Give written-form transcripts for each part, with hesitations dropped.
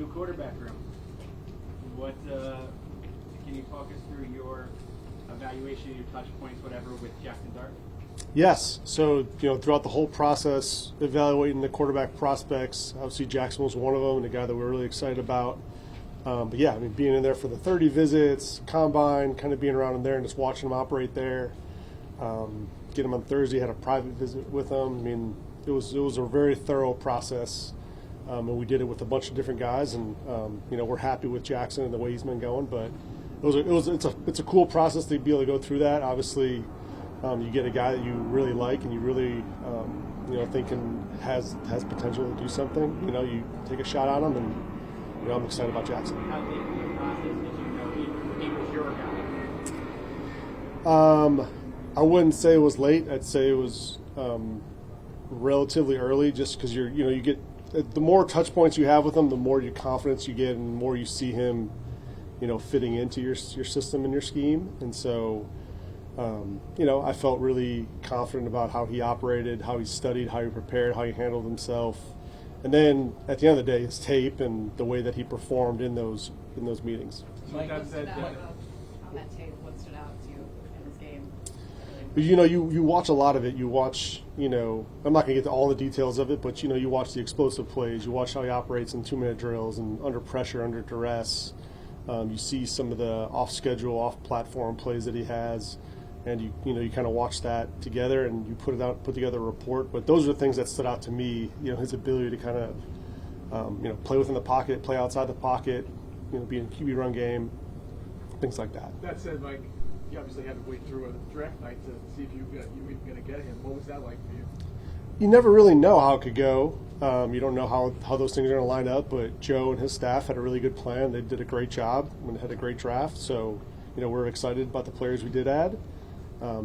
new quarterback room. What can you talk us through your evaluation, your touch points, whatever, with Jaxson Dart? Yes. So, throughout the whole process, evaluating the quarterback prospects, obviously Jaxson was one of them, and a guy that we're really excited about. But yeah, being in there for the 30 visits, combine, kind of being around in there and just watching him operate there. Get him on Thursday, had a private visit with him. It was a very thorough process, and we did it with a bunch of different guys. And we're happy with Jaxson and the way he's been going. But it's a cool process to be able to go through that. Obviously, you get a guy that you really like and you really think has potential to do something. You take a shot on him, and I'm excited about Jaxson. How late in the process did you know he was your guy? I wouldn't say it was late. I'd say it was relatively early, just because you get the more touch points you have with him, the more your confidence you get, and the more you see him, fitting into your system and your scheme. And so, I felt really confident about how he operated, how he studied, how he prepared, how he handled himself. And then at the end of the day, his tape and the way that he performed in those meetings. Like I said, on that tape, what stood out to you in his game? You watch a lot of it. You watch, I'm not going to get to all the details of it, but, you watch the explosive plays. You watch how he operates in 2-minute drills and under pressure, under duress. You see some of the off-schedule, off-platform plays that he has. And you kind of watch that together, and you put together a report. But those are the things that stood out to me. His ability to kind of, play within the pocket, play outside the pocket, be in QB run game, things like that. That said, Mike, you obviously had to wait through a draft night to see if you were even going to get him. What was that like for you? You never really know how it could go. You don't know how those things are going to line up. But Joe and his staff had a really good plan. They did a great job and had a great draft. So, we're excited about the players we did add.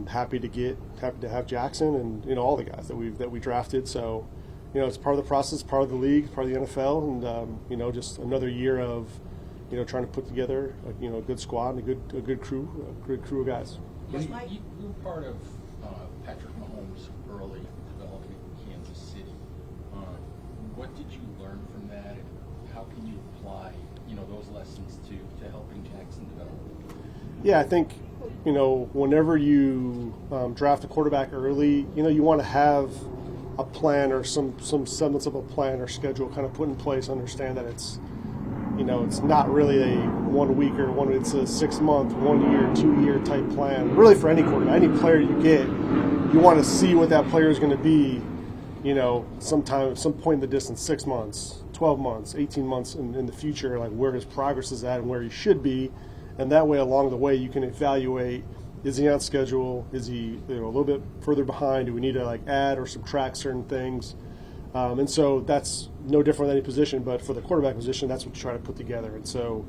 Happy to have Jaxson and all the guys that we drafted. So, it's part of the process, part of the league, part of the NFL, and just another year of trying to put together a good squad and a good crew of guys. You were part of Patrick Mahomes' early development in Kansas City. What did you learn from that, and how can you apply those lessons to helping Jaxson develop? Yeah, I think whenever you draft a quarterback early, you want to have a plan or some semblance of a plan or schedule kind of put in place. Understand that it's not really a 1 week or it's a 6 month, 1 year, 2 year type plan. Really, for any quarterback, any player you get, you want to see what that player is going to be. Some point in the distance, 6 months, 12 months, 18 months in the future, like where his progress is at and where he should be. And that way, along the way, you can evaluate, is he on schedule? Is he a little bit further behind? Do we need to add or subtract certain things? And so that's no different than any position, but for the quarterback position, that's what you try to put together. And so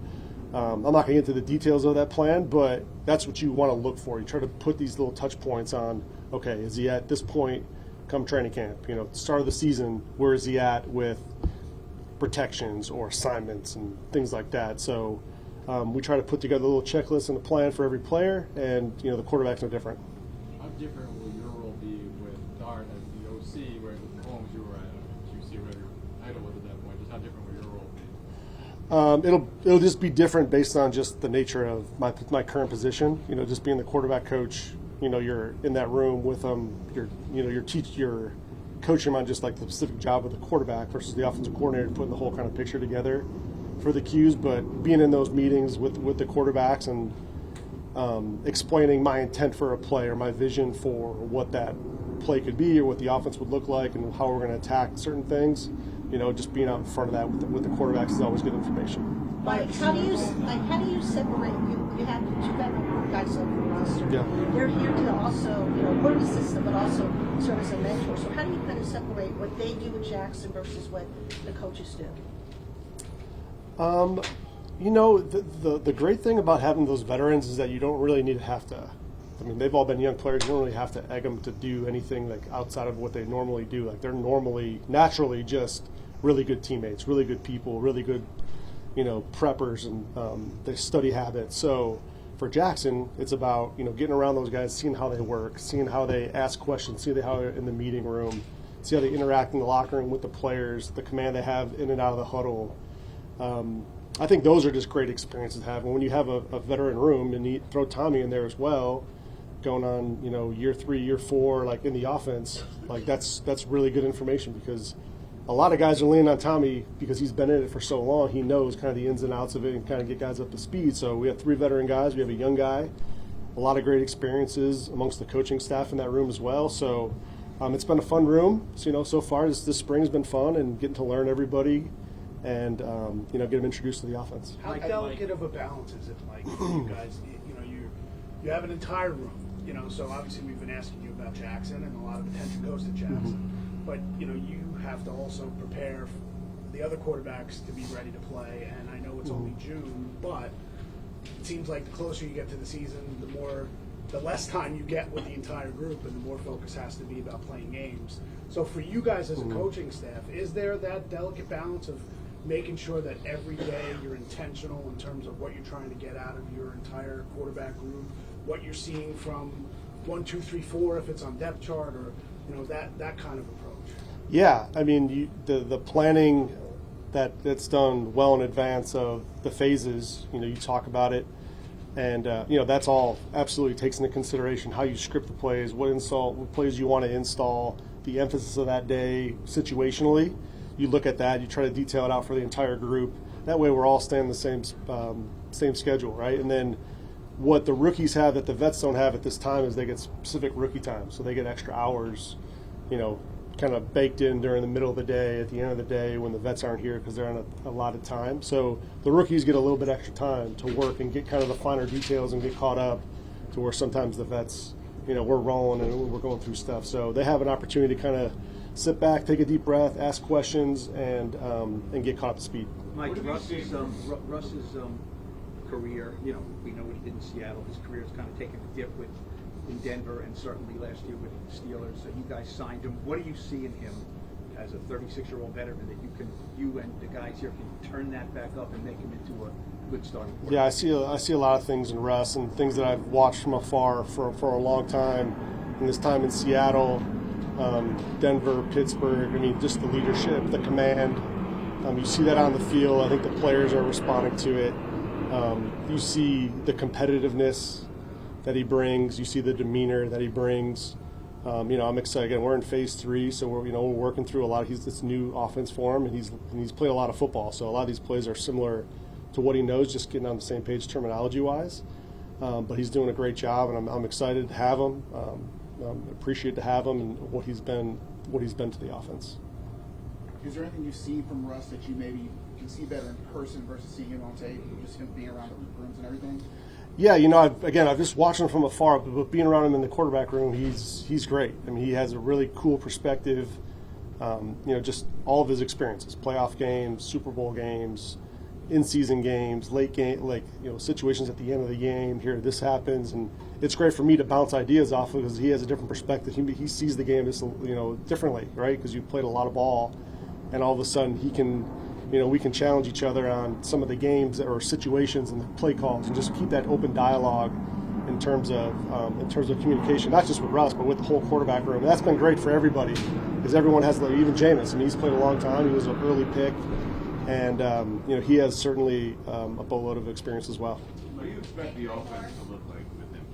I'm not going to get into the details of that plan, but that's what you want to look for. You try to put these little touch points on, okay, is he at this point come training camp? Start of the season, where is he at with protections or assignments and things like that? So we try to put together a little checklist and a plan for every player, and the quarterback's no different. How different will your role be with Dart as the OC, whereas with Mahomes you were at QC Idlewood at that point? Just how different will your role be? It'll just be different based on just the nature of my current position. Just being the quarterback coach. You're in that room with them. You're coaching them on just the specific job of the quarterback versus the offensive coordinator, putting the whole kind of picture together for the cues. But being in those meetings with the quarterbacks and explaining my intent for a play or my vision for what that play could be or what the offense would look like and how we're going to attack certain things, just being out in front of that with the quarterbacks is always good information. Mike, how do you separate? You have two guys on the roster. Yeah. They're here to also learn the system, but also serve as a mentor. So how do you kind of separate what they do with Jaxson versus what the coaches do? The great thing about having those veterans is that you don't really need to have to. They've all been young players. You don't really have to egg them to do anything outside of what they normally do. They're naturally just really good teammates, really good people, really good, preppers and their study habits. So for Jaxson, it's about getting around those guys, seeing how they work, seeing how they ask questions, see how they're in the meeting room, see how they interact in the locker room with the players, the command they have in and out of the huddle. I think those are just great experiences to have. And when you have a veteran room and you throw Tommy in there as well, going on, year 3, year 4, like in the offense, like that's really good information, because a lot of guys are leaning on Tommy because he's been in it for so long. He knows kind of the ins and outs of it and kind of get guys up to speed. So we have 3 veteran guys. We have a young guy, a lot of great experiences amongst the coaching staff in that room as well. So it's been a fun room. So, so far this spring has been fun, and getting to learn everybody and, get them introduced to the offense. How delicate of a balance is it, Mike, for you guys? You have an entire room, so obviously we've been asking you about Jaxson, and a lot of attention goes to Jaxson. But, you have to also prepare the other quarterbacks to be ready to play, and I know it's only June, but it seems like the closer you get to the season, the less time you get with the entire group, and the more focus has to be about playing games. So for you guys as a coaching staff, is there that delicate balance of making sure that every day you're intentional in terms of what you're trying to get out of your entire quarterback group, what you're seeing from 1, 2, 3, 4, if it's on depth chart, or that kind of approach? Yeah, I mean, the planning that's done well in advance of the phases. You talk about it, and that's all absolutely takes into consideration how you script the plays, what plays you want to install, the emphasis of that day situationally. You look at that, you try to detail it out for the entire group. That way we're all staying the same schedule, right? And then what the rookies have that the vets don't have at this time is they get specific rookie time. So they get extra hours, kind of baked in during the middle of the day, at the end of the day when the vets aren't here because they're on a lot of time. So the rookies get a little bit extra time to work and get kind of the finer details and get caught up, to where sometimes the vets, we're rolling and we're going through stuff. So they have an opportunity to kind of sit back, take a deep breath, ask questions, and get caught up to speed. Mike, Russ's career, we know what he did in Seattle. His career has kind of taken a dip in Denver, and certainly last year with the Steelers. So you guys signed him. What do you see in him as a 36-year-old veteran that you and the guys here can turn that back up and make him into a good starting quarterback? Yeah, I see a lot of things in Russ, and things that I've watched from afar for a long time. In this time in Seattle, Denver, Pittsburgh, I mean, just the leadership, the command. You see that on the field. I think the players are responding to it. You see the competitiveness that he brings. You see the demeanor that he brings. I'm excited. Again, we're in phase 3, so we're working through a lot of this new offense for him, and he's played a lot of football. So a lot of these plays are similar to what he knows, just getting on the same page terminology-wise. But he's doing a great job, and I'm excited to have him. Appreciate to have him and what he's been to the offense. Is there anything you see from Russ that you maybe can see better in person versus seeing him on tape, just him being around the rooms and everything? Yeah, I've just watched him from afar, but being around him in the quarterback room, he's great. I mean, he has a really cool perspective. Just all of his experiences: playoff games, Super Bowl games, in-season games, late game, situations at the end of the game. Here, this happens, and it's great for me to bounce ideas off of because he has a different perspective. He sees the game just differently, right? Because you played a lot of ball, and all of a sudden he can. We can challenge each other on some of the games or situations and the play calls, and just keep that open dialogue in terms of communication, not just with Russ, but with the whole quarterback room. And that's been great for everybody, because everyone has, even Jameis. I mean, he's played a long time. He was an early pick, and he has certainly a boatload of experience as well. What do you expect the offense to look like with him?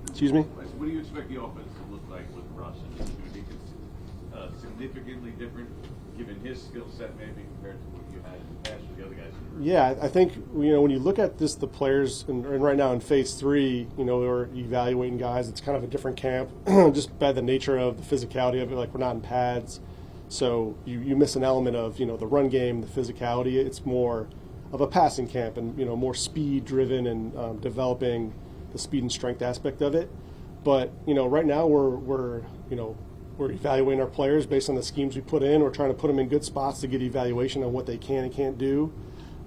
Excuse me? What do you expect the offense to look like with Russ? Do you think it's significantly different, given his skill set, maybe compared to what you had in the past with the other guys? Yeah, I think when you look at the players, and right now in phase 3, we're evaluating guys. It's kind of a different camp, just by the nature of the physicality of it. Like, we're not in pads, so you miss an element of the run game, the physicality. It's more of a passing camp, and more speed driven, and developing the speed and strength aspect of it. But right now we're evaluating our players based on the schemes we put in. We're trying to put them in good spots to get evaluation on what they can and can't do.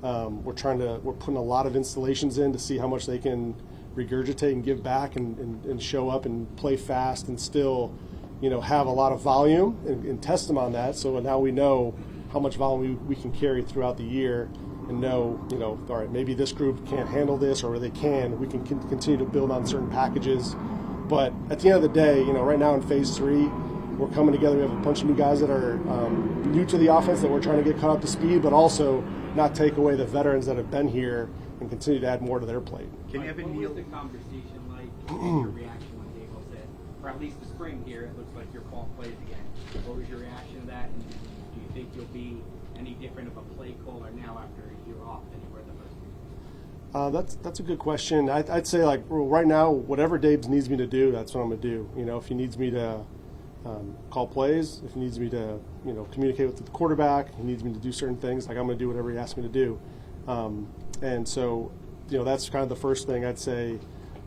We're putting a lot of installations in to see how much they can regurgitate and give back and show up and play fast and still, have a lot of volume and test them on that. So now we know how much volume we can carry throughout the year, and know, all right, maybe this group can't handle this, or they can. We can continue to build on certain packages. But at the end of the day, right now in phase 3, we're coming together. We have a bunch of new guys that are new to the offense that we're trying to get caught up to speed, but also not take away the veterans that have been here and continue to add more to their plate. Can What Evan was Neal? the conversation like, and your reaction when Dable said, or at least the spring here, it looks like you're calling plays again. What was your reaction to that, and do you think you'll be any different of a play caller now after a year off than you were the first year? That's a good question. I'd say, like, right now, whatever Dave needs me to do, that's what I'm going to do. You know, if he needs me to call plays, if he needs me to, you know, communicate with the quarterback, he needs me to do certain things, like, I'm going to do whatever he asks me to do. And so, you know, that's kind of the first thing I'd say.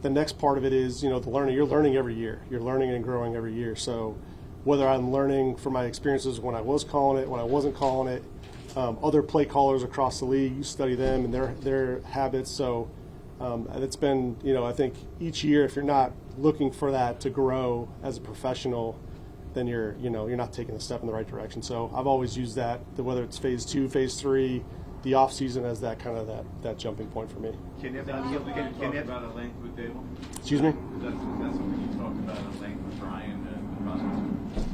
The next part of it is, you know, the learning. You're learning every year. You're learning and growing every year. So whether I'm learning from my experiences when I was calling it, when I wasn't calling it, other play callers across the league, you study them and their habits. So it's been, you know, I think each year, if you're not looking for that to grow as a professional, then you're not taking a step in the right direction. So I've always used that, whether it's phase 2, phase 3, the off season as that kind of that jumping point for me. Can Is that Evan Neal? something you talk about at length with Dable? Excuse me? That's something you talk about at length with Brian and the process?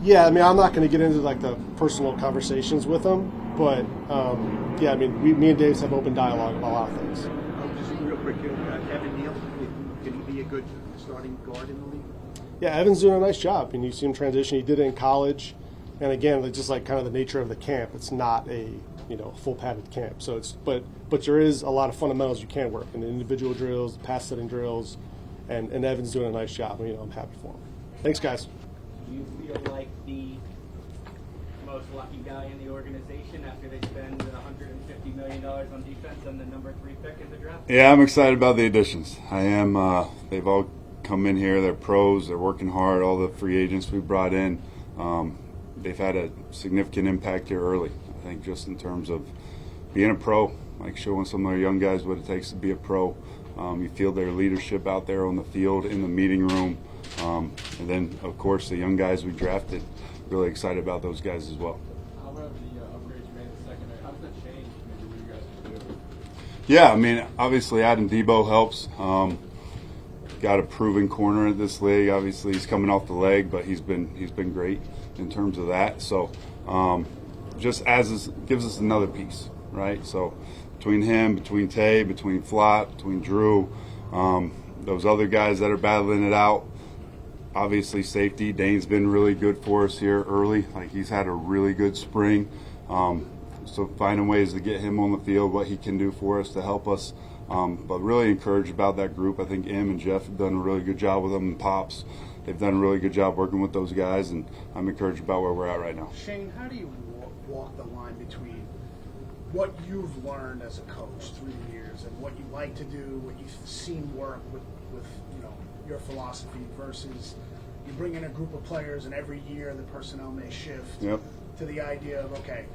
Yeah, I mean, I'm not going to get into like the personal conversations with him, but yeah, I mean, me and Dave have open dialogue about a lot of things. Just real quick, Evan Neal, can he be a good starting guard in the league? Yeah, Evan's doing a nice job, and you see him transition. He did it in college, and again, it's just like kind of the nature of the camp. It's not a full padded camp, so it's but there is a lot of fundamentals you can work in the individual drills, pass setting drills, and Evan's doing a nice job. You know, I'm happy for him. Thanks, guys. Do you feel like the most lucky guy in the organization after they spend $150 million on defense and the number 3 pick in the draft? Yeah, I'm excited about the additions. I am. They've all come in here. They're pros. They're working hard. All the free agents we brought in, they've had a significant impact here early. I think just in terms of being a pro, like showing some of our young guys what it takes to be a pro. You feel their leadership out there on the field, in the meeting room. And then, of course, the young guys we drafted, really excited about those guys as well. How about the upgrades you made in the secondary? How does that change maybe what you guys can do? Yeah, I mean, obviously Adam Debo helps. Got a proven corner in this league. Obviously, he's coming off the leg, but he's been great in terms of that. So, just gives us another piece, right? So, between him, between Tay, between Flott, between Drew, those other guys that are battling it out. Obviously, safety. Dane's been really good for us here early. Like, he's had a really good spring. So finding ways to get him on the field, what he can do for us to help us. But really encouraged about that group. I think Em and Jeff have done a really good job with them, and Pops. They've done a really good job working with those guys, and I'm encouraged about where we're at right now. Shane, how do you walk the line between what you've learned as a coach through the years and what you like to do, what you've seen work with your philosophy versus you bring in a group of players and every year the personnel may shift to the idea of, okay,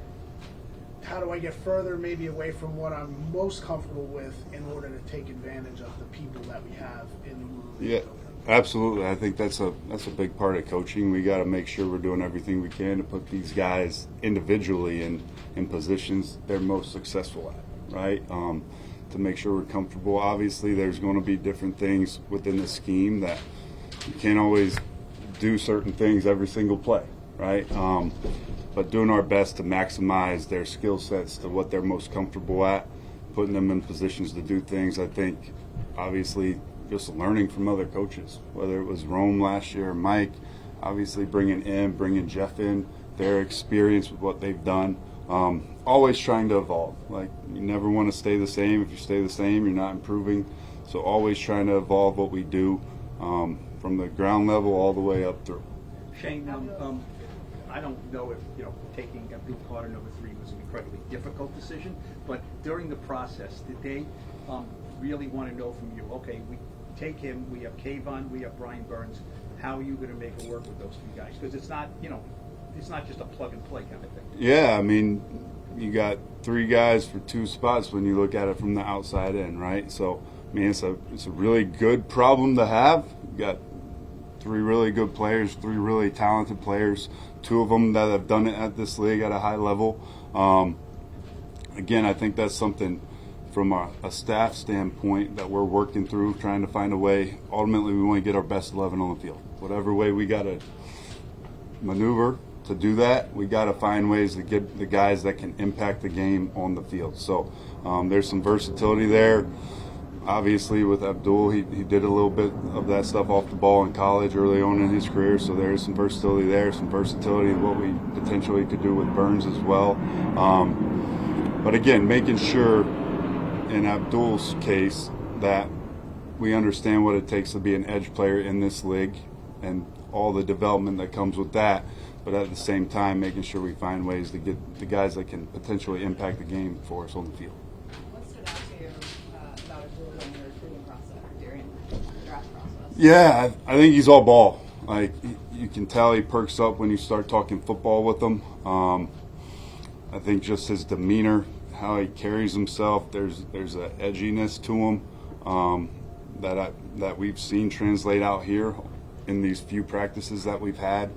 how do I get further maybe away from what I'm most comfortable with in order to take advantage of the people that we have in the room? Yeah, absolutely. I think that's a big part of coaching. We got to make sure we're doing everything we can to put these guys individually in positions they're most successful at, right? To make sure we're comfortable. Obviously, there's going to be different things within the scheme that you can't always do certain things every single play, right? But doing our best to maximize their skill sets to what they're most comfortable at, putting them in positions to do things. I think, obviously, just learning from other coaches, whether it was Rome last year or Mike, obviously bringing Jeff in, their experience with what they've done. Always trying to evolve. Like, you never want to stay the same. If you stay the same, you're not improving. So always trying to evolve what we do from the ground level all the way up through. Shane, I don't know if taking Abdul Carter number 3 was an incredibly difficult decision, but during the process, did they really want to know from you? Okay, we take him. We have Kayvon. We have Brian Burns. How are you going to make it work with those 2 guys? Because it's not just a plug and play kind of thing. Yeah, I mean, you got 3 guys for 2 spots when you look at it from the outside in, right? So, I mean, it's a really good problem to have. You got 3 really good players, 3 really talented players, 2 of them that have done it at this league at a high level. Again, I think that's something from a staff standpoint that we're working through, trying to find a way. Ultimately, we want to get our best 11 on the field. Whatever way we got to maneuver, to do that, we got to find ways to get the guys that can impact the game on the field. So there's some versatility there. Obviously, with Abdul, he did a little bit of that stuff off the ball in college early on in his career, so there is some versatility there, some versatility of what we potentially could do with Burns as well. But again, making sure in Abdul's case that we understand what it takes to be an edge player in this league and all the development that comes with that, but at the same time making sure we find ways to get the guys that can potentially impact the game for us on the field. What stood out to you about Abdul in your recruiting process during the draft process? Yeah, I think he's all ball. Like, you can tell he perks up when you start talking football with him. I think just his demeanor, how he carries himself, there's an edginess to him that we've seen translate out here in these few practices that we've had.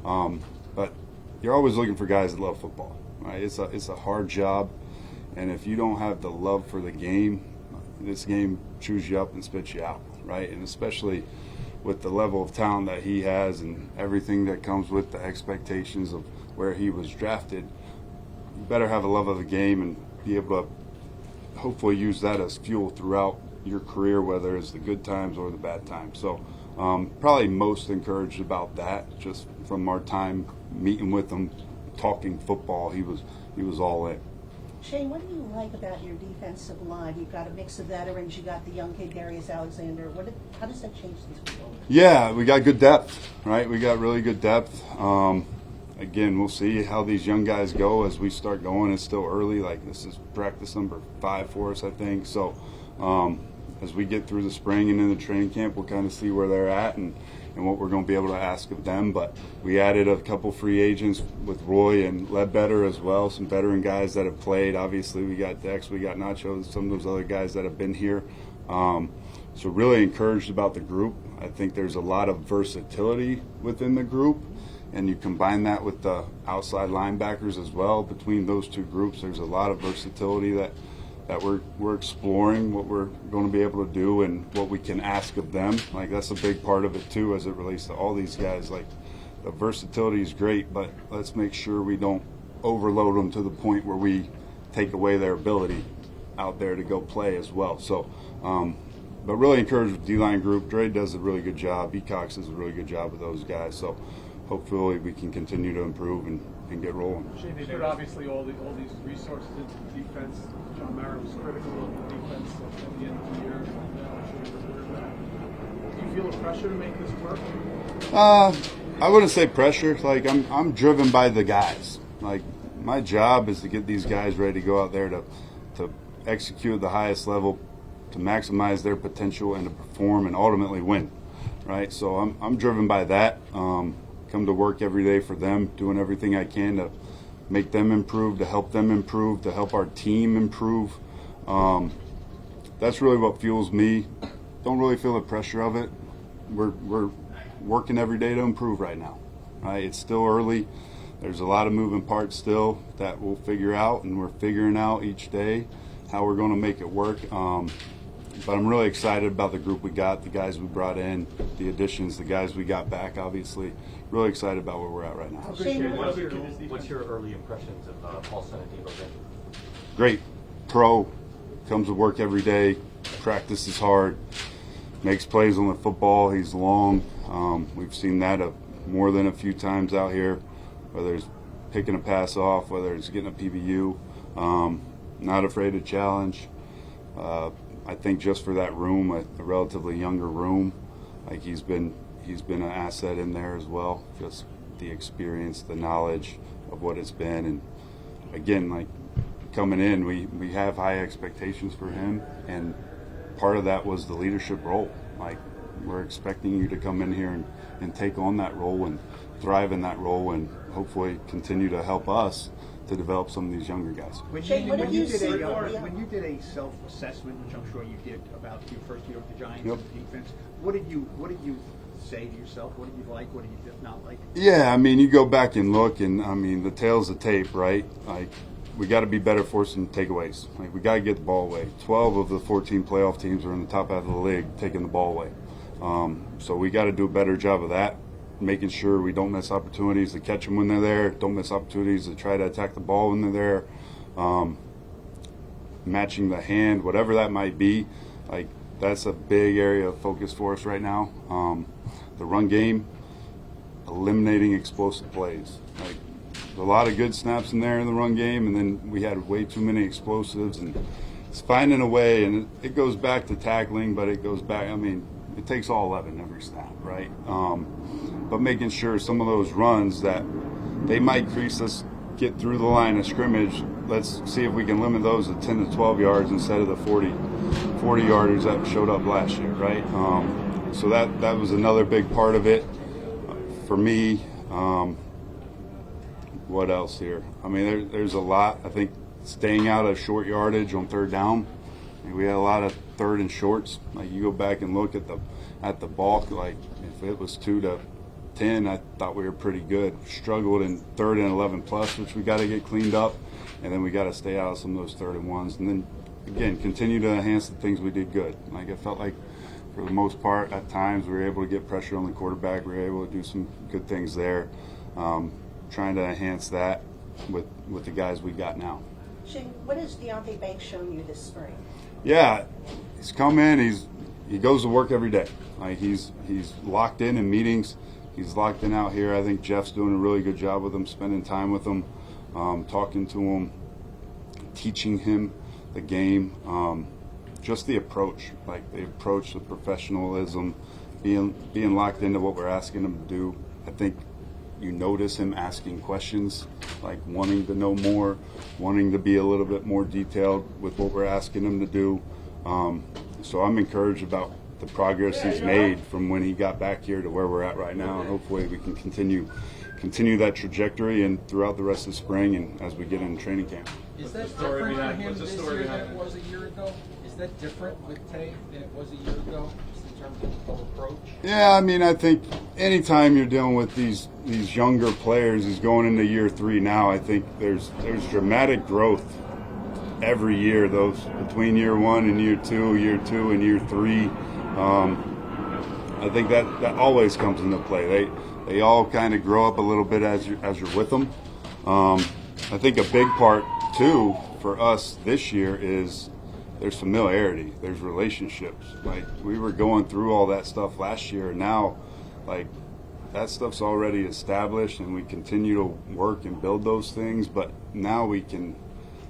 But you're always looking for guys that love football, right? It's a hard job, and if you don't have the love for the game, this game chews you up and spits you out, right? And especially with the level of talent that he has and everything that comes with the expectations of where he was drafted, you better have a love of the game and be able to hopefully use that as fuel throughout your career, whether it's the good times or the bad times. So probably most encouraged about that, just from our time meeting with him, talking football. He was all in. Shane, what do you like about your defensive line? You've got a mix of veterans. You got the young kid Darius Alexander. How does that change things for you? Yeah, we got good depth, right? We got really good depth. Again, we'll see how these young guys go as we start going. It's still early. Like, this is practice number 5 for us, I think. So as we get through the spring and in the training camp, we'll kind of see where they're at and what we're going to be able to ask of them. But we added a couple free agents with Roy and Ledbetter as well, some veteran guys that have played. Obviously, we got Dex, we got Nacho, some of those other guys that have been here. So really encouraged about the group. I think there's a lot of versatility within the group, and you combine that with the outside linebackers as well. Between those two groups, there's a lot of versatility that we're exploring what we're going to be able to do and what we can ask of them. Like, that's a big part of it too, as it relates to all these guys. Like, the versatility is great, but let's make sure we don't overload them to the point where we take away their ability out there to go play as well. So, but really encouraged with D-line group. Dre does a really good job. Cox does a really good job with those guys. So hopefully we can continue to improve and get rolling. Shane, they put obviously all these resources into defense. John Mara was critical of the defense at the end of the year. Do you feel a pressure to make this work? I wouldn't say pressure. Like, I'm driven by the guys. Like, my job is to get these guys ready to go out there to execute at the highest level, to maximize their potential and to perform and ultimately win, right? So I'm driven by that. Come to work every day for them, doing everything I can to make them improve, to help them improve, to help our team improve. That's really what fuels me. Don't really feel the pressure of it. We're working every day to improve right now, right? It's still early. There's a lot of moving parts still that we'll figure out, and we're figuring out each day how we're going to make it work. But I'm really excited about the group we got, the guys we brought in, the additions, the guys we got back, obviously. Really excited about where we're at right now. What's your early impressions of Paul Senatino? Great. Pro. Comes to work every day. Practices hard. Makes plays on the football. He's long. We've seen that more than a few times out here, whether it's picking a pass off, whether it's getting a PBU. Not afraid to challenge. I think just for that room, a relatively younger room, like he's been an asset in there as well. Just the experience, the knowledge of what it's been, and again, like coming in, we have high expectations for him, and part of that was the leadership role. Like, we're expecting you to come in here and take on that role and thrive in that role, and hopefully continue to help us to develop some of these younger guys. When you did a self-assessment, which I'm sure you did, about your first year with the Giants and the defense, what did you say to yourself? What did you like? What did you not like? Yeah, I mean, you go back and look, and I mean, the tail's the tape, right? Like, we got to be better forcing takeaways. Like, we got to get the ball away. 12 of the 14 playoff teams are in the top half of the league taking the ball away. So we got to do a better job of that. making sure we don't miss opportunities to catch them when they're there, don't miss opportunities to try to attack the ball when they're there, matching the hand, whatever that might be. Like, that's a big area of focus for us right now. The run game, eliminating explosive plays. Like, a lot of good snaps in there in the run game, and then we had way too many explosives, and it's finding a way, and it goes back to tackling, but it goes back, I mean, it takes all 11 every snap, right? But making sure some of those runs that they might crease us, get through the line of scrimmage, let's see if we can limit those to 10 to 12 yards instead of the 40 yarders that showed up last year, right? So that was another big part of it for me. What else here? I mean, there's a lot. I think staying out of short yardage on third down. We had a lot of third and shorts. Like, you go back and look at the bulk. Like, if it was 2 to 10, I thought we were pretty good. Struggled in third and 11 plus, which we got to get cleaned up, and then we got to stay out of some of those third and ones. And then again, continue to enhance the things we did good. Like, I felt like for the most part, at times we were able to get pressure on the quarterback. We were able to do some good things there. Trying to enhance that with the guys we got now. Shane, what has Deontay Banks shown you this spring? Yeah, he's come in. He goes to work every day. Like, he's locked in meetings. He's locked in out here. I think Jeff's doing a really good job with him, spending time with him, talking to him, teaching him the game. Just the approach, the professionalism, being locked into what we're asking him to do. I think you notice him asking questions, like wanting to know more, wanting to be a little bit more detailed with what we're asking him to do. So I'm encouraged about the progress he's made from when he got back here to where we're at right now, and hopefully we can continue that trajectory and throughout the rest of spring and as we get into training camp. Is that different for him this year than it was a year ago? Is that different with Tay than it was a year ago, just in terms of approach? Yeah, I mean, I think anytime you're dealing with these younger players, he's going into year 3 now, I think there's dramatic growth every year, those between year 1 and year 2 and year 3. I think that always comes into play. They all kind of grow up a little bit as you're with them. I think a big part too for us this year is there's familiarity, there's relationships. Like, we were going through all that stuff last year, and now, like, that stuff's already established, and we continue to work and build those things. But now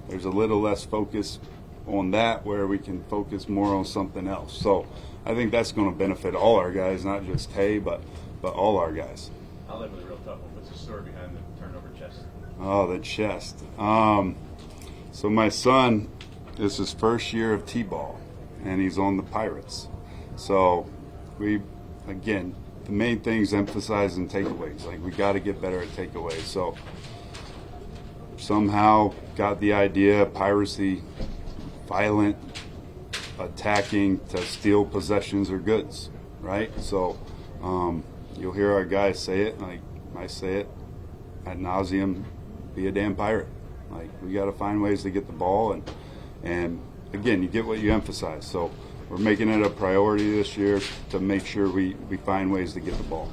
there's a little less focus on that, where we can focus more on something else. So I think that's going to benefit all our guys, not just Tay, but all our guys. I'll live with a real tough one. What's the story behind the turnover chest? Oh, the chest. So my son, this is his first year of T-ball, and he's on the Pirates. So the main thing is emphasizing takeaways. Like, we got to get better at takeaways. So somehow got the idea, piracy, violent, attacking to steal possessions or goods, right? So you'll hear our guys say it, like I say it ad nauseum, be a damn pirate. Like, we got to find ways to get the ball, and again, you get what you emphasize. So we're making it a priority this year to make sure we find ways to get the ball.